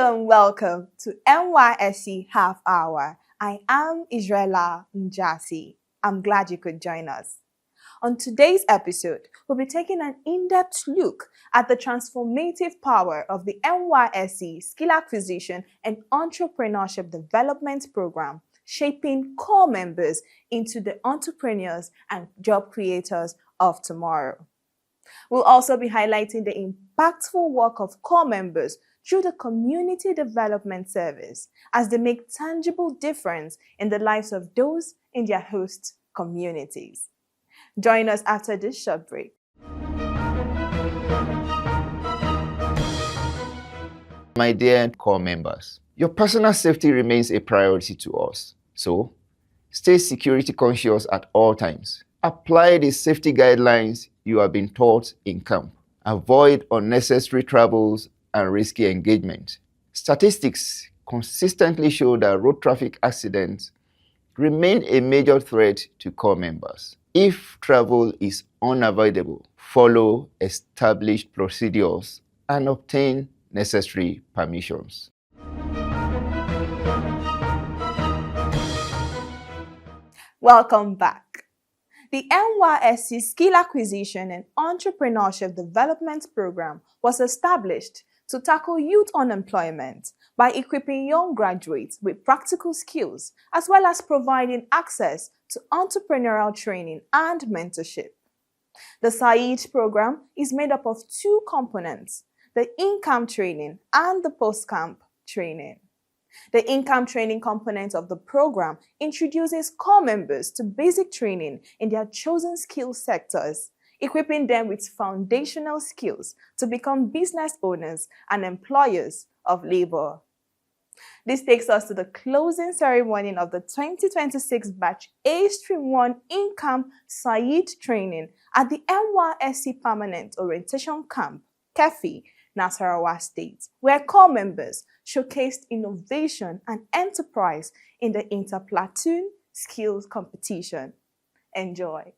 Hello and welcome to NYSC Half Hour. I am Israela Njasi. I'm glad you could join us. On today's episode, we'll be taking an in-depth look at the transformative power of the NYSC Skill Acquisition and Entrepreneurship Development Program, shaping core members into the entrepreneurs and job creators of tomorrow. We'll also be highlighting the impactful work of core members through the Community Development Service as they make tangible difference in the lives of those in their host communities. Join us after this short break. My dear core members, your personal safety remains a priority to us. So, stay security conscious at all times. Apply the safety guidelines you have been taught in camp. Avoid unnecessary travels and risky engagement. Statistics consistently show that road traffic accidents remain a major threat to core members. If travel is unavoidable, follow established procedures and obtain necessary permissions. Welcome back. The NYSC Skill Acquisition and Entrepreneurship Development Program was established to tackle youth unemployment by equipping young graduates with practical skills, as well as providing access to entrepreneurial training and mentorship. The SAID program is made up of two components, the in-camp training and the post-camp training. The in-camp training component of the program introduces core members to basic training in their chosen skill sectors, equipping them with foundational skills to become business owners and employers of labor. This takes us to the closing ceremony of the 2026 Batch A Stream 1 In-Camp SAID training at the NYSC Permanent Orientation Camp, KEFI, Nasarawa State, where core members showcased innovation and enterprise in the inter-platoon skills competition. Enjoy.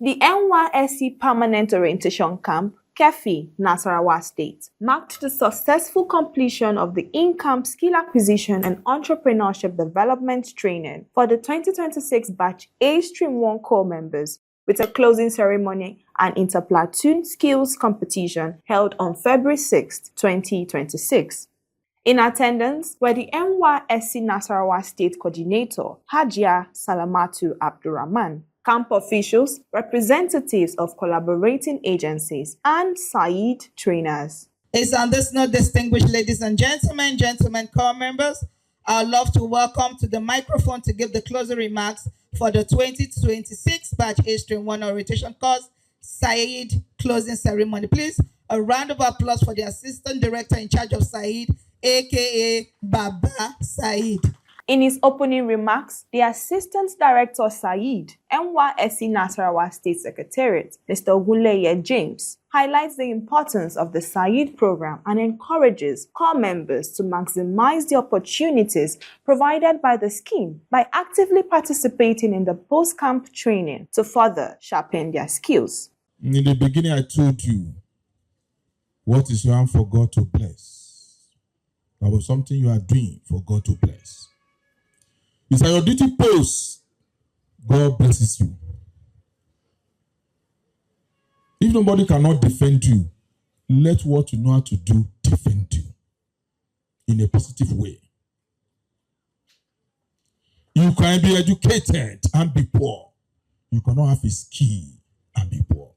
The NYSC Permanent Orientation Camp, KEFI, Nasarawa State, marked the successful completion of the in-camp skill acquisition and entrepreneurship development training for the 2026 Batch A Stream 1 core members with a closing ceremony and inter-platoon skills competition held on February 6, 2026. In attendance were the NYSC Nasarawa State Coordinator, Hajia Salamatu Abdurrahman, camp officials, representatives of collaborating agencies, and SAID trainers. It's on this note, distinguished ladies and gentlemen, core members, I'd love to welcome to the microphone to give the closing remarks for the 2026 Batch A Stream 1 Orientation Course SAID closing ceremony. Please, a round of applause for the Assistant Director in charge of SAID, aka Baba Said. In his opening remarks, the Assistant Director SAID, NYSC Nasarawa State Secretariat, Mr. Ogunleye James, highlights the importance of the SAID program and encourages core members to maximize the opportunities provided by the scheme by actively participating in the post-camp training to further sharpen their skills. In the beginning, I told you what is wrong for God to bless. That was something you are doing for God to bless. It's at your duty post, God blesses you. If nobody cannot defend you, let what you know how to do defend you in a positive way. You can be educated and be poor. You cannot have a skill and be poor.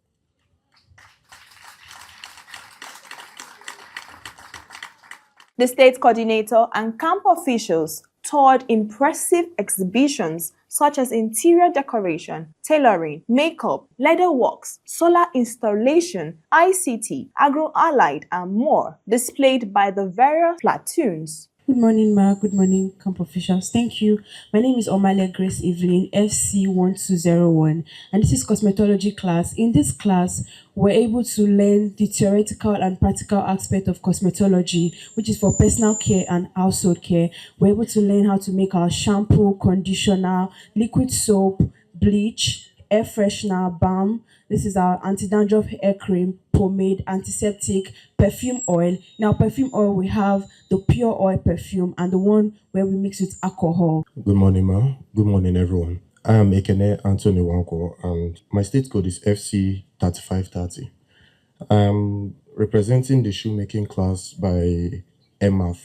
The state coordinator and camp officials toured impressive exhibitions such as interior decoration, tailoring, makeup, leatherworks, solar installation, ICT, agro-allied, and more, displayed by the various platoons. Good morning, Ma. Good morning, camp officials. Thank you. My name is Omalia Grace Evelyn, FC1201, and this is cosmetology class. In this class, we're able to learn the theoretical and practical aspect of cosmetology, which is for personal care and household care. We're able to learn how to make our shampoo, conditioner, liquid soap, bleach, air freshener, balm. This is our anti-dandruff hair cream, pomade, antiseptic, perfume oil. In our perfume oil, we have the pure oil perfume and the one where we mix with alcohol. Good morning, Ma. Good morning, everyone. I am Ekene Anthony Wanko, and my state code is FC3530. I'm representing the shoemaking class by MF.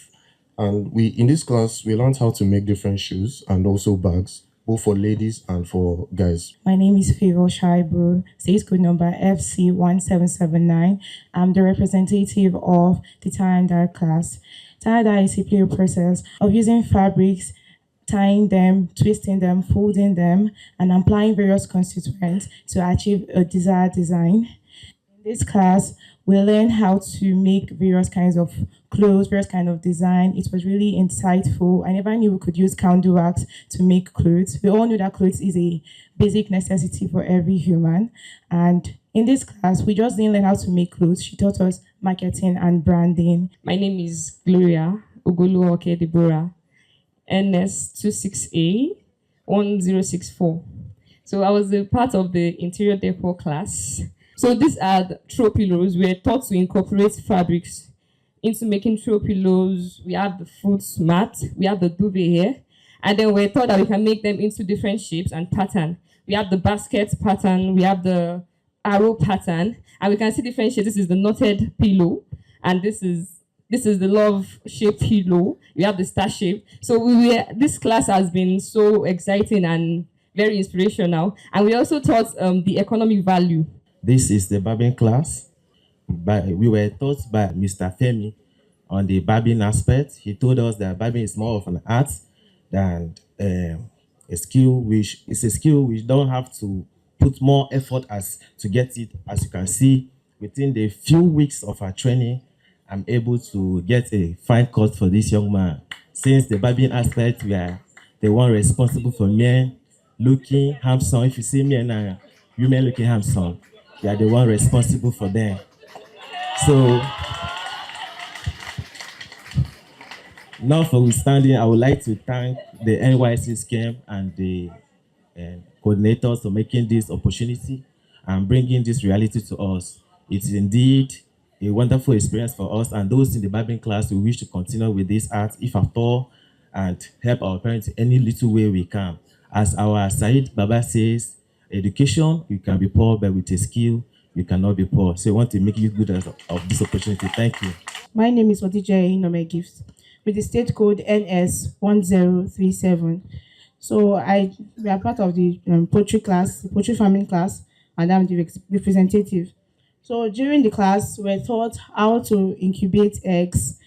And in this class, we learned how to make different shoes and also bags, both for ladies and for guys. My name is Favor Shaibu, state code number FC1779. I'm the representative of the tie and dye class. Tie and dye is simply a process of using fabrics, tying them, twisting them, folding them, and applying various constituents to achieve a desired design. In this class, we learn how to make various kinds of clothes, various kinds of design. It was really insightful. I never knew we could use candle wax to make clothes. We all know that clothes is a basic necessity for every human. And in this class, we just didn't learn how to make clothes. She taught us marketing and branding. My name is Gloria Ogoluoke Deborah, NS26A 1064. So I was a part of the interior decor class. So these are the throw pillows. We're taught to incorporate fabrics into making throw pillows. We have the foot mat, we have the duvet here, and then we're taught that we can make them into different shapes and pattern. We have the basket pattern, we have the arrow pattern, and we can see different shapes. This is the knotted pillow, and this is the love shape pillow. We have the star shape. So this class has been so exciting and very inspirational. And we also taught the economic value. This is the barbing class. We were taught by Mr. Femi on the barbing aspect. He told us that barbing is more of an art than a skill, which is a skill which don't have to put more effort as to get it. As you can see, within the few weeks of our training, I'm able to get a fine cut for this young man. Since the barbing aspect, we are the one responsible for men looking handsome. If you see me and women looking handsome, we are the one responsible for them. So, notwithstanding, I would like to thank the NYC scheme and the coordinators for making this opportunity and bringing this reality to us. It is indeed a wonderful experience for us, and those in the barbing class who wish to continue with this art, if at all, and help our parents in any little way we can. As our Said Baba says, education, you can be poor, but with a skill, you cannot be poor. So I want to make you good of this opportunity. Thank you. My name is Odije Inome Gifts with the state code NS1037. So we are part of the poultry class, the poultry farming class, and I'm the representative. So during the class, we're taught how to incubate eggs.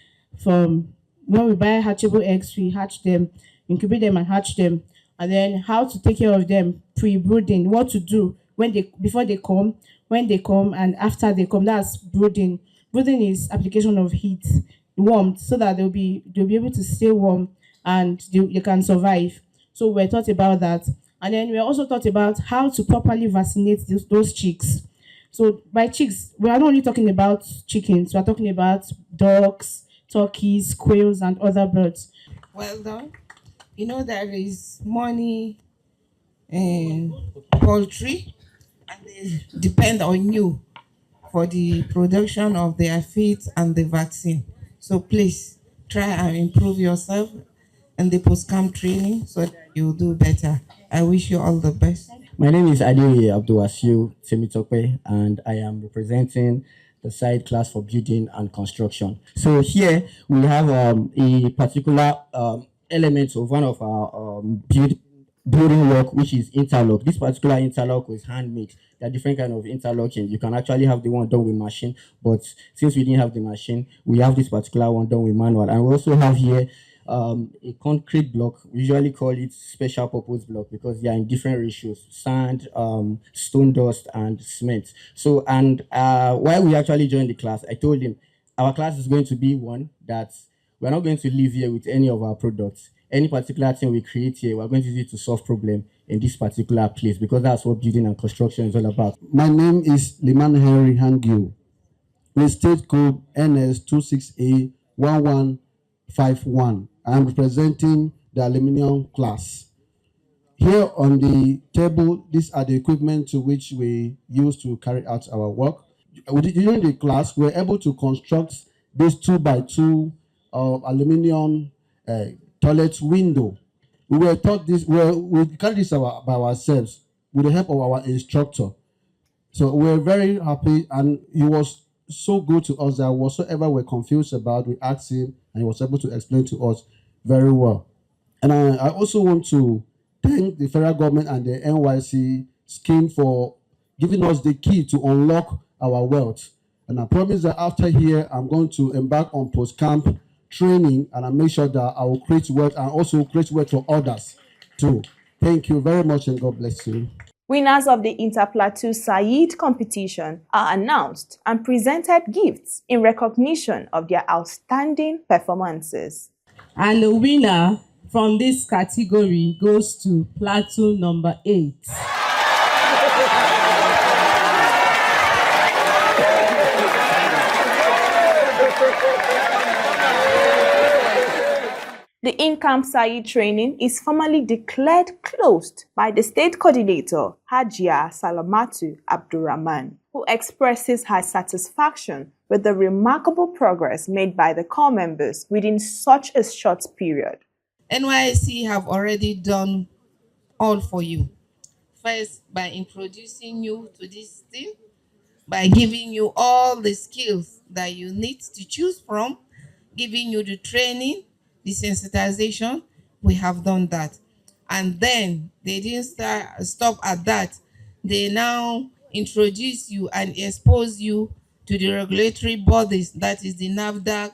From when we buy hatchable eggs, we hatch them, incubate them and hatch them, and then how to take care of them pre-brooding, what to do before they come, when they come, and after they come. That's brooding. Brooding is application of heat, warmth, so that they'll be able to stay warm and they can survive. So we're taught about that, and then we're also taught about how to properly vaccinate those chicks. So by chicks, we are not only talking about chickens, we are talking about ducks, turkeys, quails, and other birds. Well done. You know there is money in poultry, and they depend on you for the production of their feed and the vaccine. So please try and improve yourself in the post-camp training so that you'll do better. I wish you all the best. My name is Adiri Abdulwasiu Temitope, and I am representing the side class for building and construction. So here we have a particular element of one of our building work, which is interlock. This particular interlock was handmade. There are different kind of interlocking. You can actually have the one done with machine, but since we didn't have the machine, we have this particular one done with manual. And we also have here a concrete block. We usually call it special purpose block because they are in different ratios: sand, stone dust, and cement. So, and while we actually joined the class, I told him our class is going to be one that we're not going to live here with any of our products. Any particular thing we create here, we're going to use it to solve problem in this particular place because that's what building and construction is all about. My name is Liman Henry Hangyo with state code NS26A1151. I am representing the aluminum class. Here on the table, these are the equipment to which we use to carry out our work. During the class, we were able to construct this 2x2 aluminum toilet window. We were taught this, we carried this by ourselves with the help of our instructor. So we're very happy, and he was so good to us that whatsoever we're confused about, we asked him, and he was able to explain to us very well. And I also want to thank the federal government and the NYC scheme for giving us the key to unlock our wealth. And I promise that after here, I'm going to embark on post-camp training, and I make sure that I will create wealth and also create wealth for others too. Thank you very much, and God bless you. Winners of the Interplateau Said competition are announced and presented gifts in recognition of their outstanding performances. And the winner from this category goes to Plateau number 8. The in-camp Said training is formally declared closed by the state coordinator, Hajia Salamatu Abdurrahman, who expresses her satisfaction with the remarkable progress made by the corps members within such a short period. NYSC have already done all for you. First, by introducing you to this thing, by giving you all the skills that you need to choose from, giving you the training, the sensitization, we have done that. And then they didn't stop at that. They now introduce you and expose you to the regulatory bodies, that is the NAFDAC,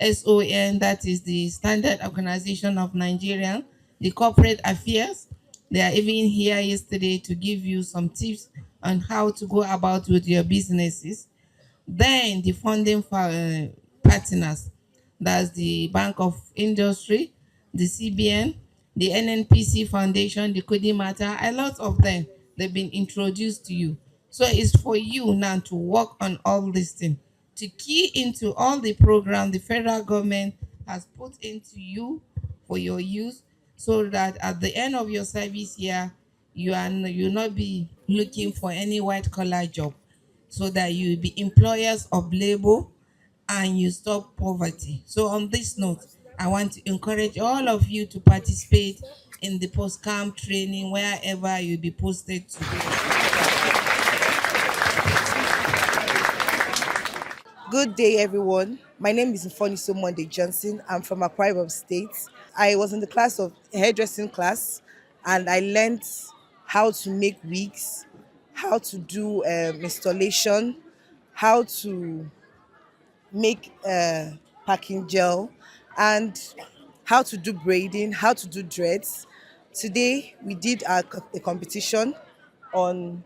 SON, that is the Standard Organization of Nigeria, the corporate affairs. They are even here yesterday to give you some tips on how to go about with your businesses. Then the funding partners, that's the Bank of Industry, the CBN, the NNPC Foundation, the Kodimata, a lot of them, they've been introduced to you. So it's for you now to work on all this thing, to key into all the program the federal government has put into you for your use, so that at the end of your service year, you'll not be looking for any white collar job, so that you will be employers of labor and you stop poverty. So on this note, I want to encourage all of you to participate in the post-camp training wherever you'll be posted to. Good day, everyone. My name is Mfoniso Monday Johnson. I'm from Akwa Ibom State. I was in the class of hairdressing class, and I learned how to make wigs, how to do installation, how to make packing gel, and how to do braiding, how to do dreads. Today we did a competition on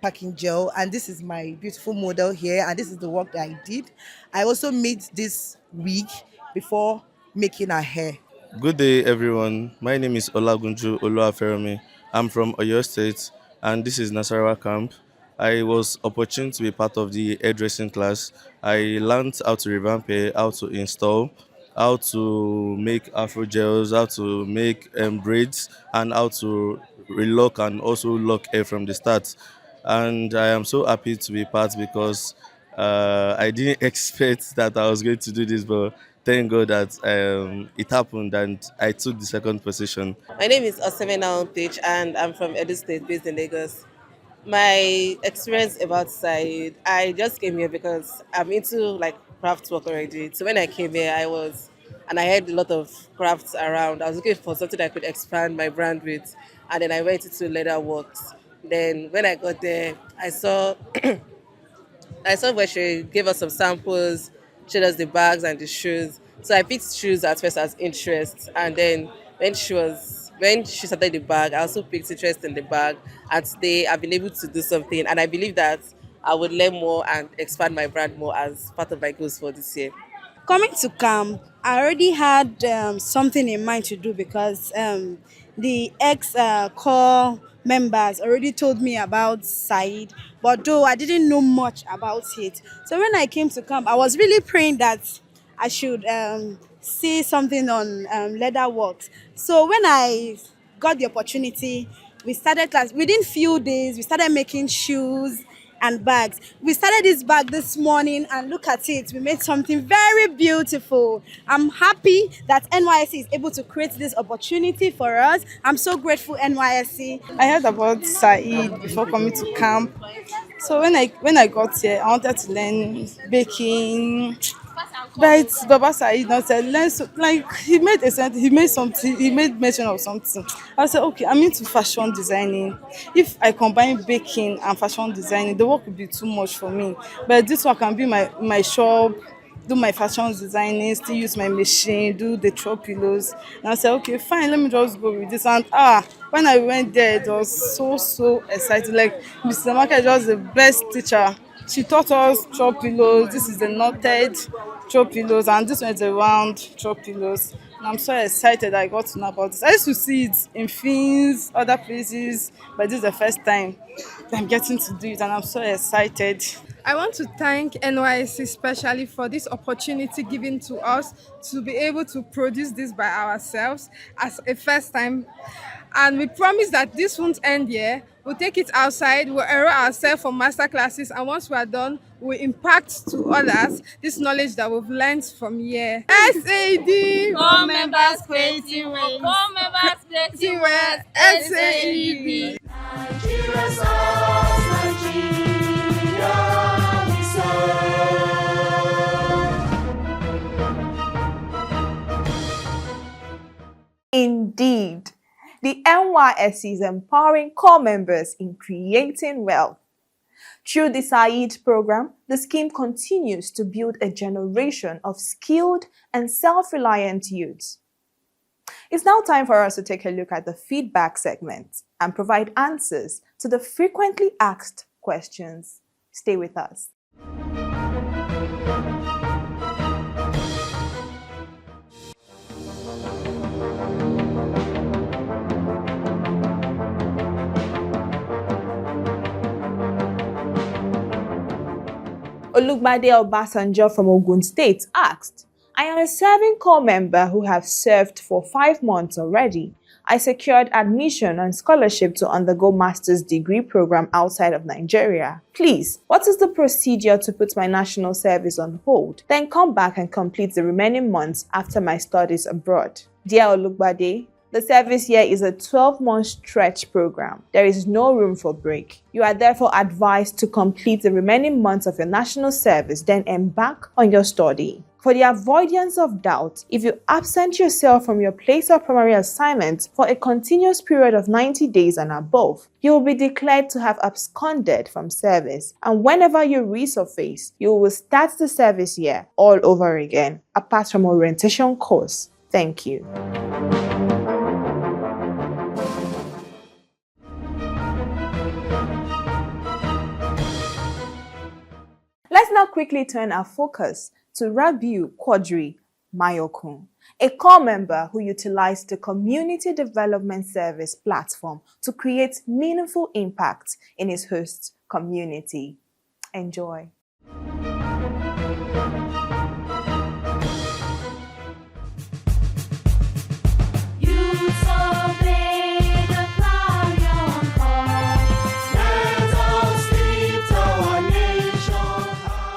packing gel, and this is my beautiful model here, and this is the work that I did. I also made this wig before making her hair. Good day, everyone. My name is Olagunju Oluwafermi. I'm from Oyo State, and this is Nasarawa Camp. I was opportune to be part of the hairdressing class. I learned how to revamp hair, how to install, how to make afro gels, how to make braids, and how to relock and also lock hair from the start. And I am so happy to be part because I didn't expect that I was going to do this, but thank God that it happened and I took the second position. My name is Osemena Page and I'm from Edo State, based in Lagos. My experience about Side, I just came here because I'm into like craft work already. So when I came here, and I had a lot of crafts around. I was looking for something I could expand my brand with, and then I went into leather works. Then when I got there, I saw where she gave us some samples, showed us the bags and the shoes. So I picked shoes at first as interest, and then when she started the bag, I also picked interest in the bag. And today I've been able to do something, and I believe that I would learn more and expand my brand more as part of my goals for this year. Coming to camp, I already had something in mind to do because the ex core members already told me about Said, but though I didn't know much about it. So when I came to camp, I was really praying that I should see something on leather works. So when I got the opportunity, we started class. Within few days, we started making shoes and bags. We started this bag this morning and look at it. We made something very beautiful. I'm happy that NYSC is able to create this opportunity for us. I'm so grateful, NYSC. I heard about Saeed before coming to camp. So when I got here, I wanted to learn baking. But Baba Saeed now said, learn like he made mention of something. I said, okay, I'm into fashion designing. If I combine baking and fashion designing, the work would be too much for me. But this one can be my shop, do my fashion designing, still use my machine, do the throw pillows. And I said, okay, fine, let me just go with this. And when I went there, it was so exciting. Like Mr. Market was the best teacher. She taught us throw pillows. This is the knotted throw pillows, and this one is a round throw pillows. And I'm so excited I got to know about this. I used to see it in films, other places, but this is the first time I'm getting to do it, and I'm so excited. I want to thank NYSC especially for this opportunity given to us to be able to produce this by ourselves as a first time. And we promise that this won't end here. We'll take it outside, we'll enroll ourselves for master classes, and once we are done, we'll impact to others this knowledge that we've learned from here. SAD! Core members creating ways. Core members creating ways. SAD! Nigeria songs, Nigeria we serve. Indeed, the NYSC is empowering core members in creating wealth. Through the Said program, the scheme continues to build a generation of skilled and self-reliant youths. It's now time for us to take a look at the feedback segment and provide answers to the frequently asked questions. Stay with us. Olugbade Obasanjo from Ogun State asked, I am a serving corps member who have served for 5 months already. I secured admission and scholarship to undergo master's degree program outside of Nigeria. Please, what is the procedure to put my national service on hold, then come back and complete the remaining months after my studies abroad? Dear Olugbade, the service year is a 12-month stretch program. There is no room for break. You are therefore advised to complete the remaining months of your national service, then embark on your study. For the avoidance of doubt, if you absent yourself from your place of primary assignment for a continuous period of 90 days and above, you will be declared to have absconded from service, and whenever you resurface, you will start the service year all over again, apart from orientation course. Thank you. Let's now quickly turn our focus to Rabiu Mayokun, a core member who utilized the Community Development Service platform to create meaningful impact in his host community. Enjoy.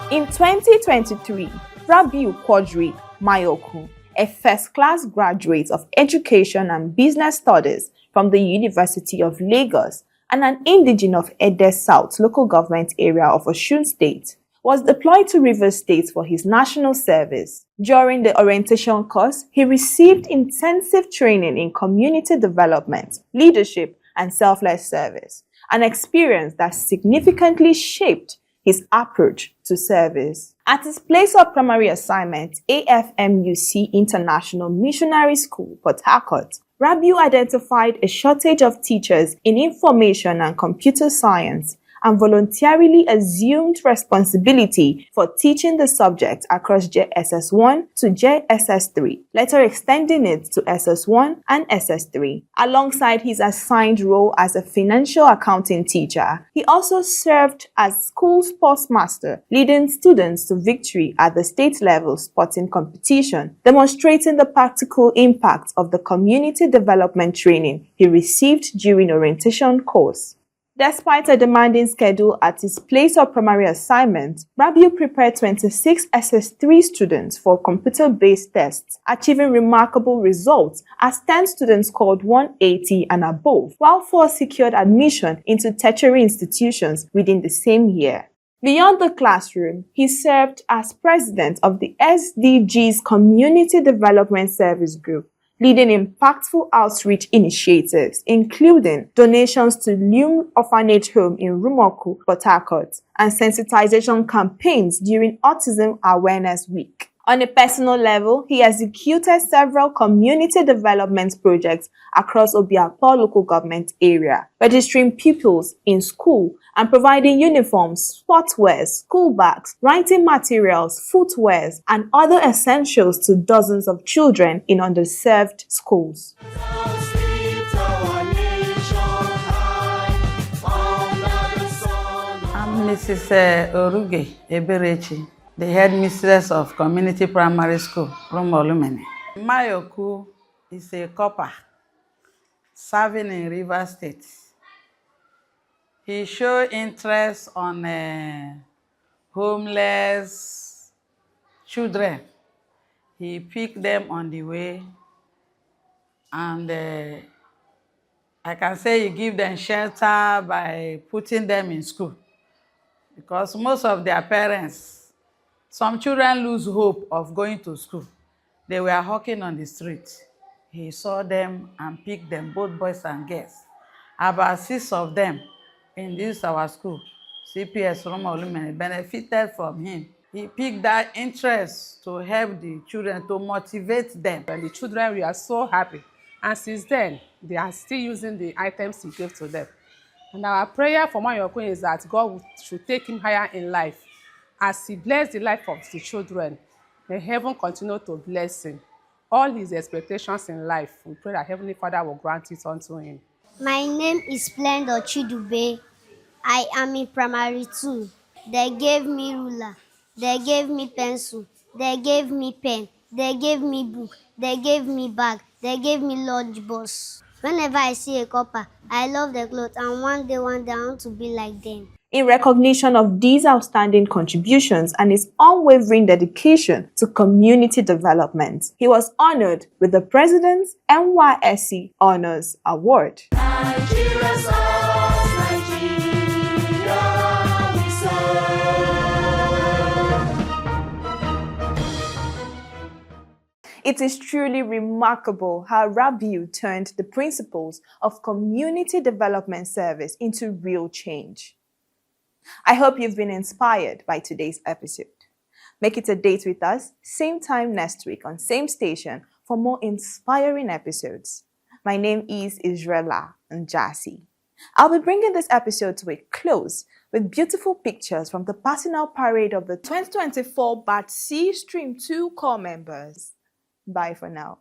In 2023, Rabiu Mayokun, a first-class graduate of Education and Business Studies from the University of Lagos and an indigene of Ede South local government area of Osun State, was deployed to Rivers State for his national service. During the orientation course, he received intensive training in community development, leadership, and selfless service, an experience that significantly shaped his approach to service. At his place of primary assignment, AFMUC International Missionary School, Port Harcourt, Rabiu identified a shortage of teachers in information and computer science and voluntarily assumed responsibility for teaching the subject across JSS1 to JSS3, later extending it to SS1 and SS3. Alongside his assigned role as a financial accounting teacher, he also served as school sports master, leading students to victory at the state-level sporting competition, demonstrating the practical impact of the community development training he received during orientation course. Despite a demanding schedule at his place of primary assignment, Rabiu prepared 26 SS3 students for computer-based tests, achieving remarkable results as 10 students scored 180 and above, while 4 secured admission into tertiary institutions within the same year. Beyond the classroom, he served as president of the SDGs Community Development Service Group, leading impactful outreach initiatives, including donations to Lume Orphanage Home in Rumoku, Port Harcourt, and sensitization campaigns during Autism Awareness Week. On a personal level, he executed several community development projects across Obiakpo local government area, registering pupils in school and providing uniforms, sportswear, school bags, writing materials, footwear, and other essentials to dozens of children in underserved schools. I'm Mrs. Oruge Eberechi, the headmistress of Community Primary School, Rumolumene. Mayokun is a copper serving in Rivers State. He showed interest on homeless children. He picked them on the way, and I can say he gave them shelter by putting them in school, because most of their parents, some children lose hope of going to school. They were hawking on the street. He saw them and picked them, both boys and girls. About 6 of them in this our school, CPS Rumolumene, benefited from him. He picked that interest to help the children, to motivate them. And the children, we are so happy. And since then, they are still using the items he gave to them. And our prayer for Mayokun is that God should take him higher in life. As he blessed the life of the children, may heaven continue to bless him. All his expectations in life, we pray that Heavenly Father will grant it unto him. My name is Splendor Chidube. I am in primary 2. They gave me ruler. They gave me pencil. They gave me pen. They gave me book. They gave me bag. They gave me lunch box. Whenever I see a copper, I love the clothes, and one day I want to be like them. In recognition of these outstanding contributions and his unwavering dedication to community development, he was honored with the President's NYSC Honors Award. It is truly remarkable how Rabiu turned the principles of community development service into real change. I hope you've been inspired by today's episode. Make it a date with us, same time next week on same station for more inspiring episodes. My name is Israela Njasi. I'll be bringing this episode to a close with beautiful pictures from the passing out parade of the 2024 Batch C Stream 2 Corps members. Bye for now.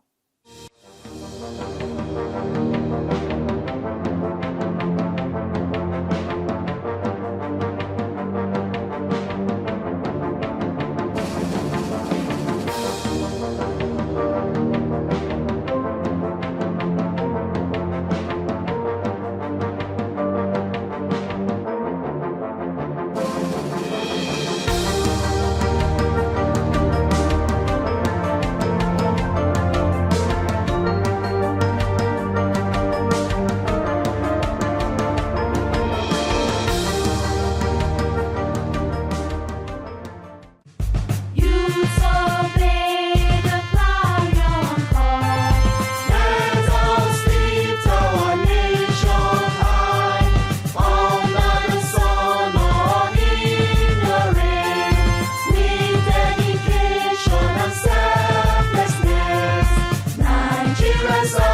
rise up.